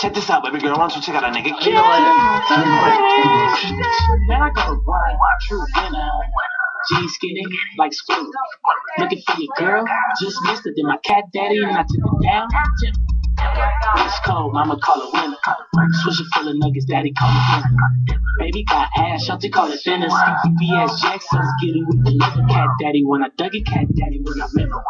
Check this out, baby girl. Why don't you check out a nigga? You know what? Man, I go to work, true winner. Jeans skinny like Squid. Looking for your girl, just missed it. Then my cat daddy and I took it down. It's cold, mama call it winner. Swisher full of nuggets, daddy call it winner. Baby got ass, shorty call it thinners. BS Jackson's get it with the liver. Cat daddy when I dug it, cat daddy when I remember.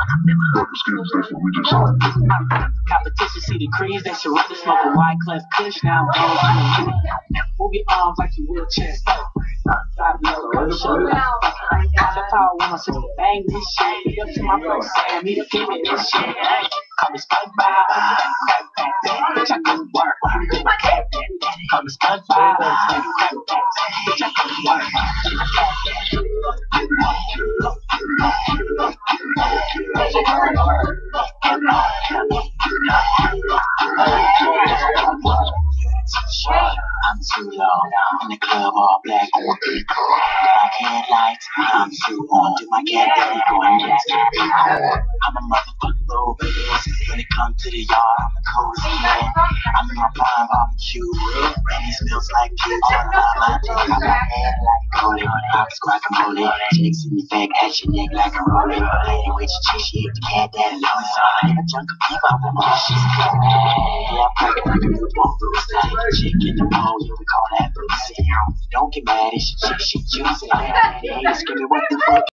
Competition, see the crease, they should rather smoke a wide clef kush. Now I'm going to move your arms like you wheelchair. Stop yellow, show me. The power when my sister bang this shit. Big up to my bro Sam, he the king of this shit. Call me SpongeBob, bitch I couldn't work. My cat daddy, call me SpongeBob, bitch I couldn't work. I'm too low, in the club all black on black headlights. I'm too on, do my cat daddy going next. I'm a motherfucking little baby. When it comes to the yard, I'm the coolest man. I'm in my prime barbecue, and it smells like kids all around my dick. I'm my head like Cody, pops guacamole. Chicks in the fake action, neck like a rolling. Lady with your chick, she hit the cat daddy low. So I need a junk of people, I'm a shit's cat. Yeah, I'm cracking like a football boost. Chick in the bowl, you would call that boost. Don't get mad, it's your chick, she juicy. Haters, give me what the fuck.